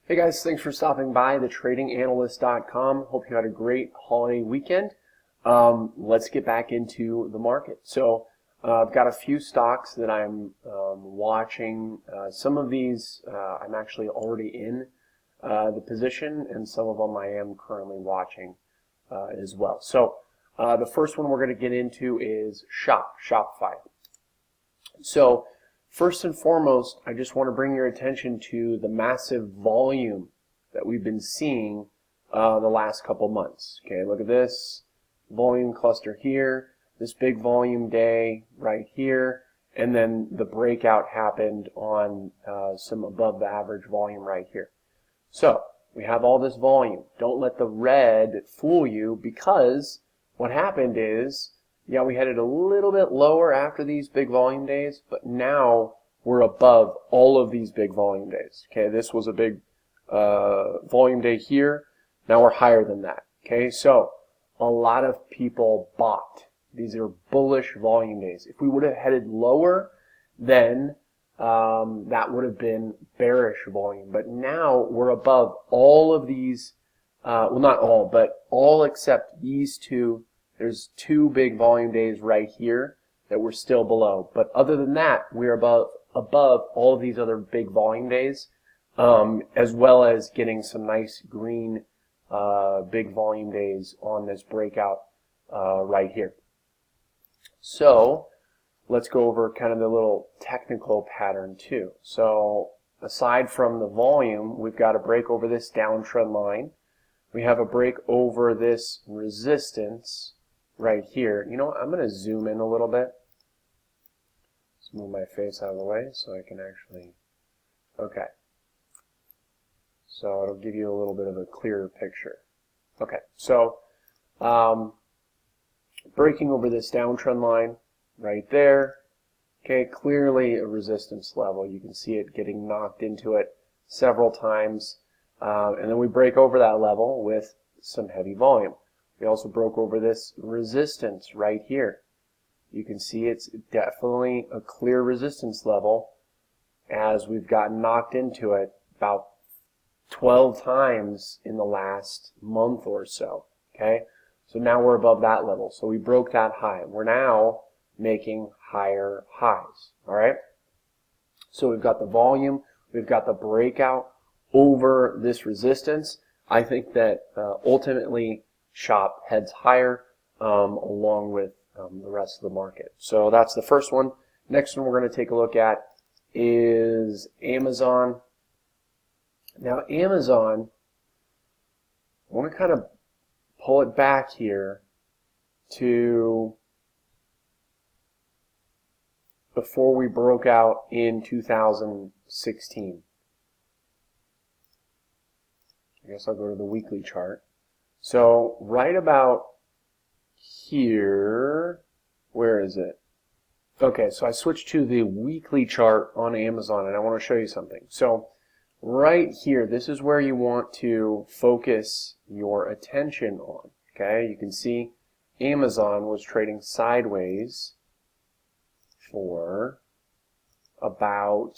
Hey guys, thanks for stopping by thetradinganalyst.com. Hope you had a great holiday weekend. Let's get back into the market. So I've got a few stocks that I'm watching. Some of these I'm actually already in the position, and some of them I am currently watching as well. So the first one we're going to get into is Shopify. So first and foremost, I just want to bring your attention to the massive volume that we've been seeing the last couple months. Okay, look at this volume cluster here, this big volume day right here, and then the breakout happened on some above the average volume right here. So we have all this volume. Don't let the red fool you, because what happened is, yeah, we headed a little bit lower after these big volume days, but now we're above all of these big volume days. Okay, this was a big volume day here. Now we're higher than that. Okay, so a lot of people bought. These are bullish volume days. If we would have headed lower, then that would have been bearish volume. But now we're above all of these, well, not all, but all except these two. There's two big volume days right here that we're still below. But other than that, we're above all of these other big volume days, as well as getting some nice green big volume days on this breakout right here. So let's go over kind of the little technical pattern too. So aside from the volume, we've got a break over this downtrend line. We have a break over this resistance right here. You know what? I'm going to zoom in a little bit. Let's move my face out of the way so I can actually, okay. So it'll give you a little bit of a clearer picture. Okay, so breaking over this downtrend line right there. Okay, clearly a resistance level. You can see it getting knocked into it several times. And then we break over that level with some heavy volume. We also broke over this resistance right here. You can see it's definitely a clear resistance level, as we've gotten knocked into it about 12 times in the last month or so. Okay, so now we're above that level. So we broke that high. We're now making higher highs. All right, so we've got the volume, we've got the breakout over this resistance. I think that ultimately Shop heads higher along with the rest of the market. So that's the first one. Next one we're going to take a look at is Amazon. Now Amazon, I want to kind of pull it back here to before we broke out in 2016. I guess I'll go to the weekly chart. So right about here, where is it? Okay, so I switched to the weekly chart on Amazon, and I want to show you something. So right here, this is where you want to focus your attention on. Okay, you can see Amazon was trading sideways for about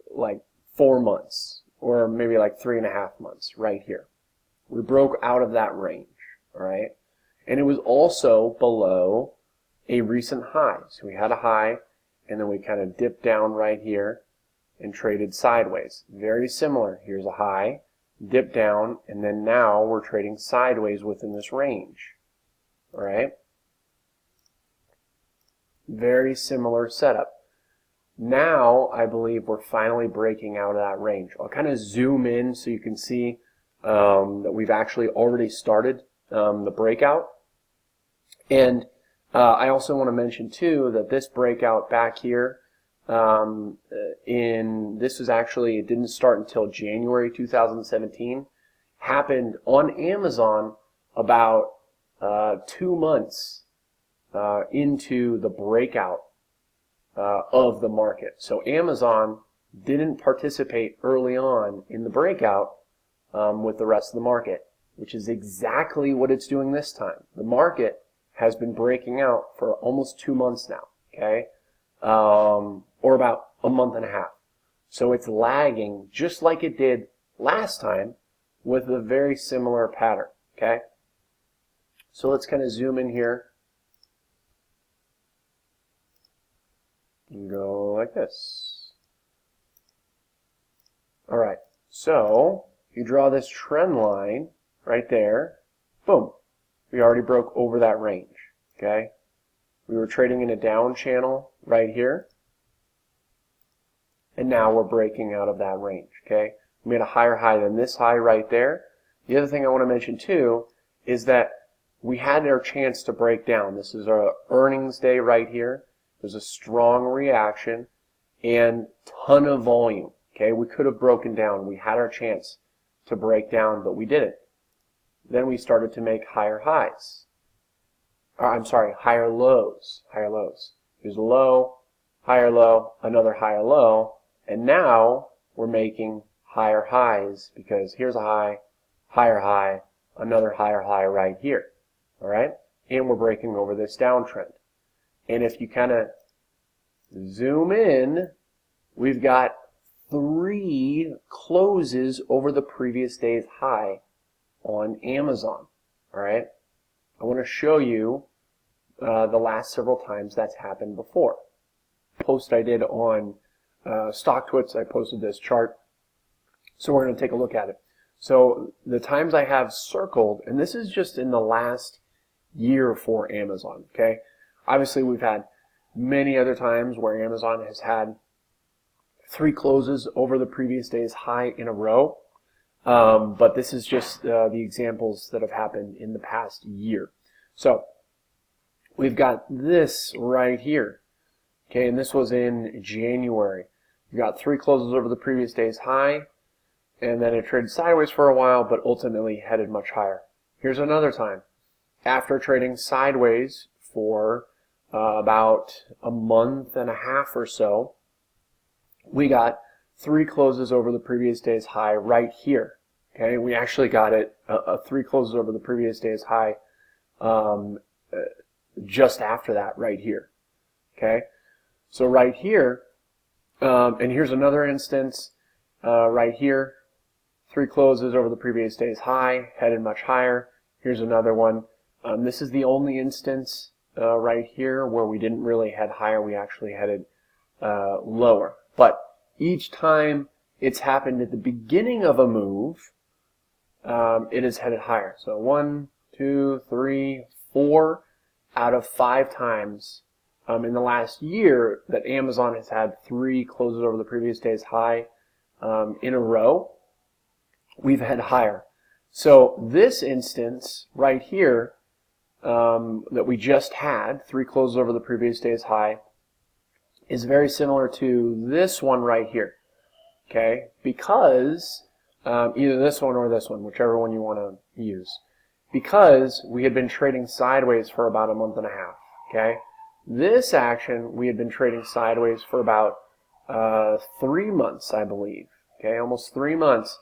like 4 months, or maybe like 3.5 months right here. We broke out of that range, all right? And it was also below a recent high. So we had a high, and then we kind of dipped down right here and traded sideways. Very similar. Here's a high, dip down, and then now we're trading sideways within this range, all right? Very similar setup. Now I believe we're finally breaking out of that range. I'll kind of zoom in so you can see that we've actually already started the breakout. And I also want to mention too that this breakout back here this was actually, it didn't start until January 2017, happened on Amazon about 2 months into the breakout of the market. So Amazon didn't participate early on in the breakout with the rest of the market, which is exactly what it's doing this time. The market has been breaking out for almost 2 months now, okay, or about a month and a half. So it's lagging just like it did last time with a very similar pattern, okay? So let's kind of zoom in here and go like this. All right, so you draw this trend line right there, boom, we already broke over that range, okay? We were trading in a down channel right here, and now we're breaking out of that range, okay? We made a higher high than this high right there. The other thing I want to mention too is that we had our chance to break down. This is our earnings day right here. There's a strong reaction and ton of volume, okay? We could have broken down. We had our chance to break down, but we didn't. Then we started to make higher highs. Higher lows. Here's a low, higher low, another higher low, and now we're making higher highs because here's a high, higher high, another higher high right here. All right? And we're breaking over this downtrend. And if you kind of zoom in, we've got 3 closes over the previous day's high on Amazon. All right? I want to show you the last several times that's happened before. Post I did on StockTwits, I posted this chart. So we're going to take a look at it. So the times I have circled, and this is just in the last year for Amazon, okay? Obviously we've had many other times where Amazon has had 3 closes over the previous day's high in a row. But this is just the examples that have happened in the past year. So we've got this right here, okay, and this was in January. We've got 3 closes over the previous day's high, and then it traded sideways for a while, but ultimately headed much higher. Here's another time. After trading sideways for about a month and a half or so, we got 3 closes over the previous day's high right here. Okay, we actually got it 3 closes over the previous day's high just after that right here. Okay, so right here, and here's another instance right here, 3 closes over the previous day's high, headed much higher. Here's another one. This is the only instance right here where we didn't really head higher, we actually headed lower. But each time it's happened at the beginning of a move, it is headed higher. So 1, 2, 3, 4 out of 5 times in the last year that Amazon has had 3 closes over the previous day's high in a row, we've had higher. So this instance right here that we just had, 3 closes over the previous day's high, is very similar to this one right here. Okay, because either this one or this one, whichever one you want to use, because we had been trading sideways for about a month and a half. Okay, this action we had been trading sideways for about 3 months, I believe. Okay, almost 3 months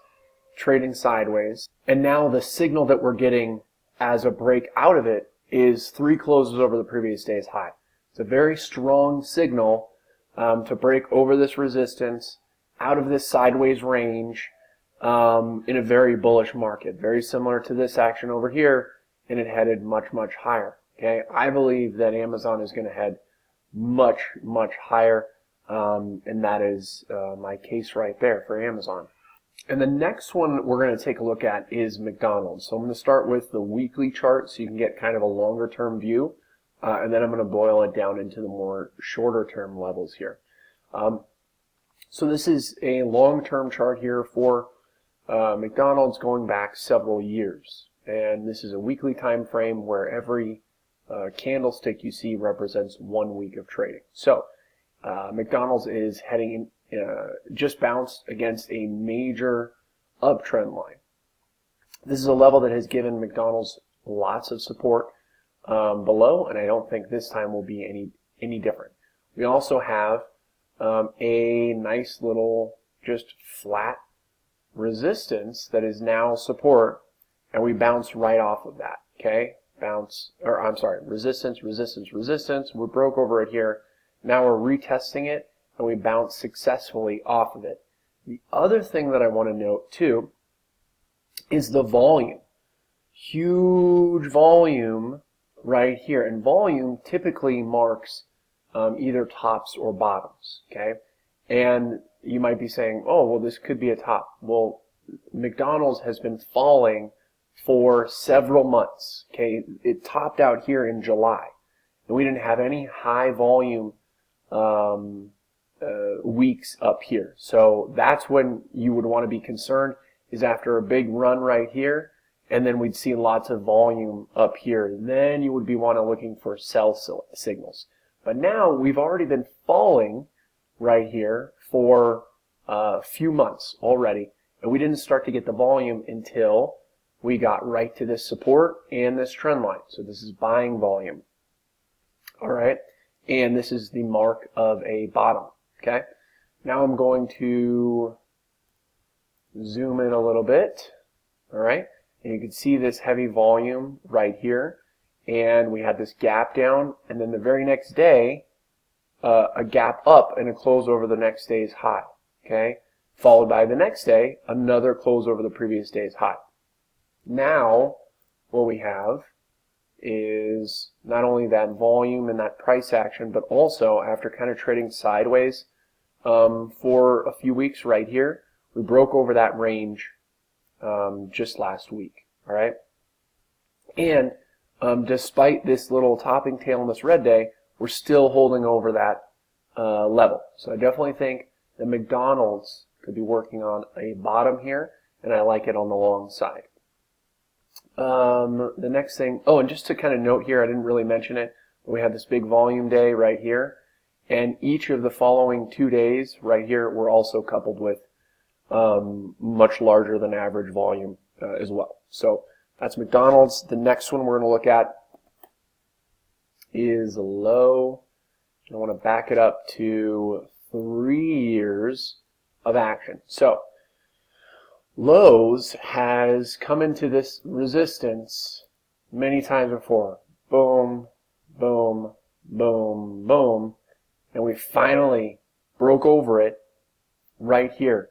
trading sideways, and now the signal that we're getting as a break out of it is 3 closes over the previous day's high. It's a very strong signal to break over this resistance out of this sideways range in a very bullish market, very similar to this action over here, and it headed much, much higher. Okay, I believe that Amazon is going to head much, much higher, and that is my case right there for Amazon. And the next one we're going to take a look at is McDonald's. So I'm going to start with the weekly chart so you can get kind of a longer term view, and then I'm going to boil it down into the more shorter term levels here. So this is a long-term chart here for McDonald's going back several years, and this is a weekly time frame where every candlestick you see represents 1 week of trading. So McDonald's is heading in, just bounced against a major uptrend line. This is a level that has given McDonald's lots of support below, and I don't think this time will be any different. We also have a nice little just flat resistance that is now support, and we bounce right off of that. Okay, resistance, resistance, resistance. We broke over it here. Now we're retesting it, and we bounce successfully off of it. The other thing that I want to note too is the volume. Huge volume right here, and volume typically marks either tops or bottoms, okay? And you might be saying, oh, well, this could be a top. Well, McDonald's has been falling for several months, okay? It topped out here in July, and we didn't have any high volume weeks up here. So that's when you would want to be concerned, is after a big run right here, and then we'd see lots of volume up here. Then you would be looking for sell signals. But now we've already been falling right here for a few months already, and we didn't start to get the volume until we got right to this support and this trend line. So this is buying volume. All right, and this is the mark of a bottom. Okay, now I'm going to zoom in a little bit. All right, and you can see this heavy volume right here, and we had this gap down, and then the very next day a gap up and a close over the next day's high. Okay, followed by the next day another close over the previous day's high. Now what we have is not only that volume and that price action, but also after kind of trading sideways for a few weeks right here, we broke over that range just last week. All right, and despite this little topping tail on this red day, we're still holding over that level. So I definitely think that McDonald's could be working on a bottom here, and I like it on the long side. The next thing, oh, and just to kind of note here, I didn't really mention it, but we had this big volume day right here, and each of the following 2 days right here were also coupled with much larger than average volume as well. So that's McDonald's. The next one we're going to look at is low. I want to back it up to 3 years of action. So Lowe's has come into this resistance many times before. Boom, boom, boom, boom. And we finally broke over it right here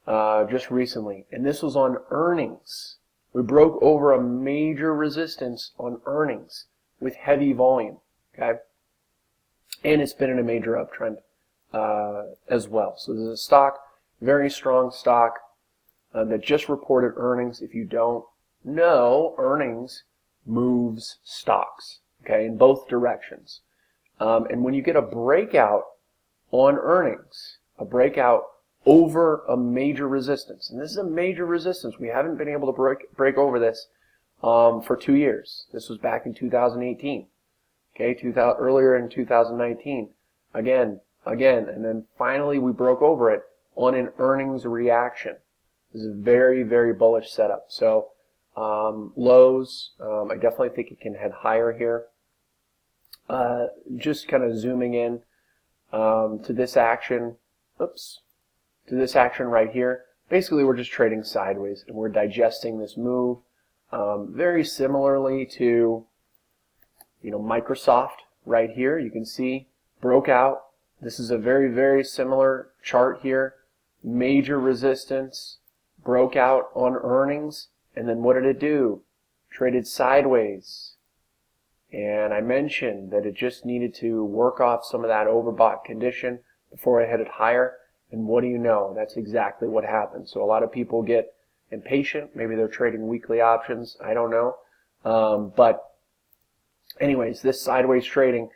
just recently. And this was on earnings. We broke over a major resistance on earnings with heavy volume. Okay, and it's been in a major uptrend as well. So this is a stock, very strong stock that just reported earnings. If you don't know, earnings moves stocks, okay, in both directions. And when you get a breakout on earnings, a breakout over a major resistance, and this is a major resistance, we haven't been able to break over this for 2 years. This was back in 2018. Okay, earlier in 2019, again, and then finally we broke over it on an earnings reaction. This is a very, very bullish setup. So Lowe's, I definitely think it can head higher here. Just kind of zooming in to this action, to this action right here. Basically, we're just trading sideways and we're digesting this move. Very similarly to Microsoft right here. You can see broke out. This is a very, very similar chart here. Major resistance, broke out on earnings, and then what did it do? Traded sideways. And I mentioned that it just needed to work off some of that overbought condition before it headed higher. And what do you know? That's exactly what happened. So a lot of people get impatient. Maybe they're trading weekly options. I don't know. But anyways, this sideways trading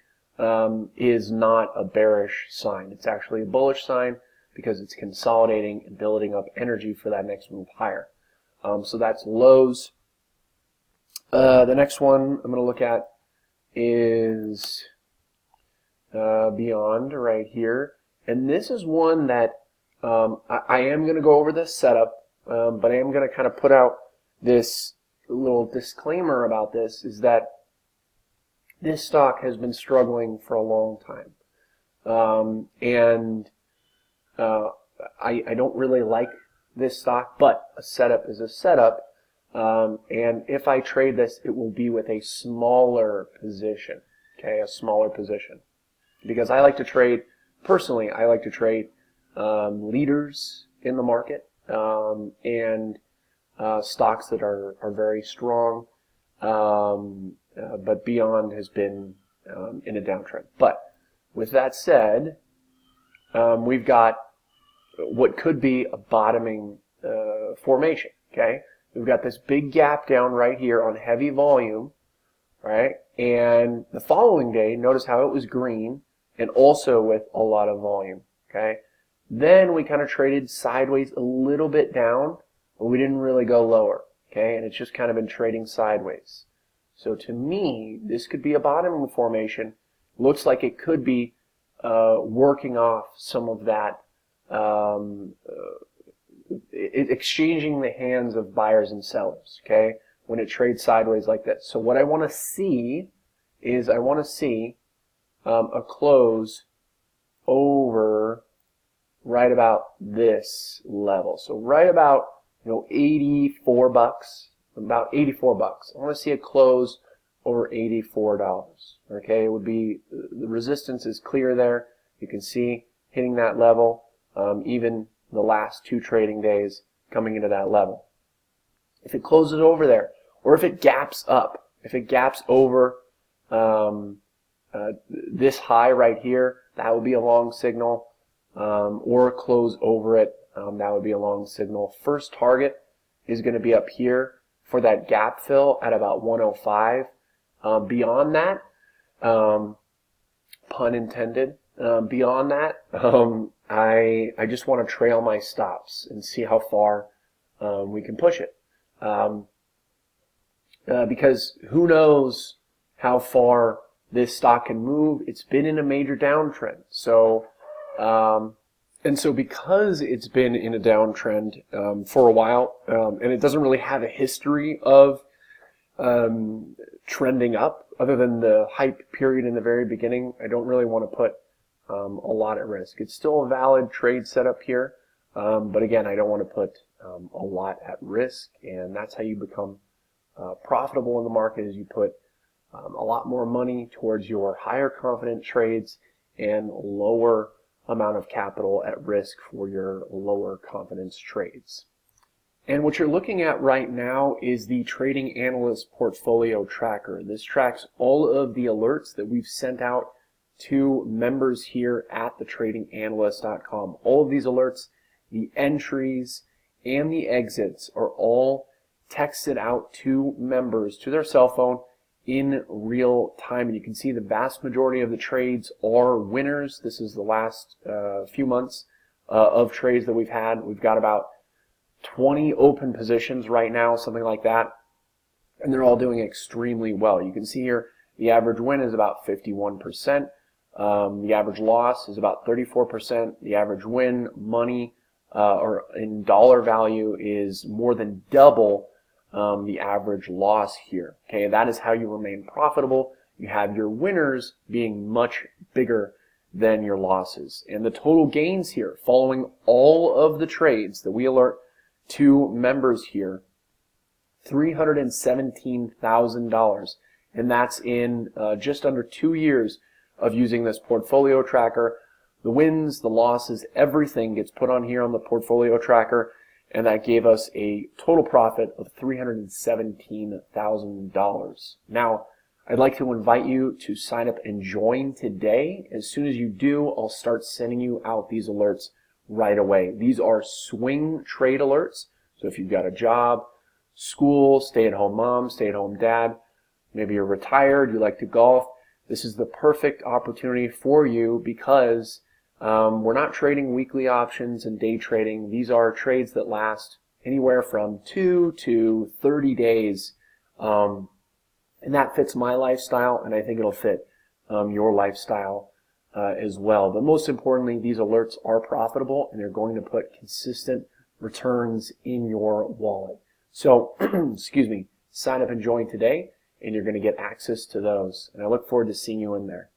is not a bearish sign. It's actually a bullish sign because it's consolidating and building up energy for that next move higher. So that's Lowe's. The next one I'm going to look at is Beyond right here. And this is one that I am going to go over this setup, but I am going to kind of put out this little disclaimer about this, is that this stock has been struggling for a long time. I don't really like this stock, but a setup is a setup. And if I trade this, it will be with a smaller position, okay, a smaller position. Because I like to trade, personally, I like to trade leaders in the market, and stocks that are very strong, but Beyond has been in a downtrend. But with that said, we've got what could be a bottoming formation. Okay, we've got this big gap down right here on heavy volume, right? And the following day, notice how it was green and also with a lot of volume. Okay, then we kind of traded sideways a little bit down, but we didn't really go lower. Okay, and it's just kind of been trading sideways. So to me, this could be a bottoming formation. Looks like it could be working off some of that, exchanging the hands of buyers and sellers, okay, when it trades sideways like this. So what I want to see is a close over right about this level. So right about, 84 bucks, about 84 bucks. I want to see a close over $84. Okay, it would be, the resistance is clear there. You can see hitting that level, even the last 2 trading days coming into that level. If it closes over there, or if it gaps up, if it gaps over this high right here, that would be a long signal, or close over it, that would be a long signal. First target is going to be up here for that gap fill at about 105. Beyond that, pun intended, beyond that, I just want to trail my stops and see how far we can push it. Because who knows how far this stock can move. It's been in a major downtrend. So, and so because it's been in a downtrend for a while, and it doesn't really have a history of trending up, other than the hype period in the very beginning, I don't really want to put a lot at risk. It's still a valid trade setup here, but again, I don't want to put a lot at risk, and that's how you become profitable in the market, is you put a lot more money towards your higher confident trades and lower amount of capital at risk for your lower confidence trades. And what you're looking at right now is the Trading Analyst Portfolio Tracker. This tracks all of the alerts that we've sent out to members here at thetradinganalyst.com. All of these alerts, the entries and the exits, are all texted out to members to their cell phone in real time. And you can see the vast majority of the trades are winners. This is the last few months of trades that we've had. We've got about 20 open positions right now, something like that, and they're all doing extremely well. You can see here the average win is about 51%. The average loss is about 34%. The average win money or in dollar value is more than double the average loss here. Okay, that is how you remain profitable. You have your winners being much bigger than your losses. And the total gains here, following all of the trades that we alert to members here, $317,000. And that's in just under 2 years of using this portfolio tracker. The wins, the losses, everything gets put on here on the portfolio tracker, and that gave us a total profit of $317,000. Now, I'd like to invite you to sign up and join today. As soon as you do, I'll start sending you out these alerts right away. These are swing trade alerts. So if you've got a job, school, stay-at-home mom, stay-at-home dad, maybe you're retired, you like to golf, this is the perfect opportunity for you, because we're not trading weekly options and day trading. These are trades that last anywhere from 2 to 30 days. And that fits my lifestyle, and I think it'll fit your lifestyle as well. But most importantly, these alerts are profitable, and they're going to put consistent returns in your wallet. So, excuse me, sign up and join today, and you're going to get access to those. And I look forward to seeing you in there.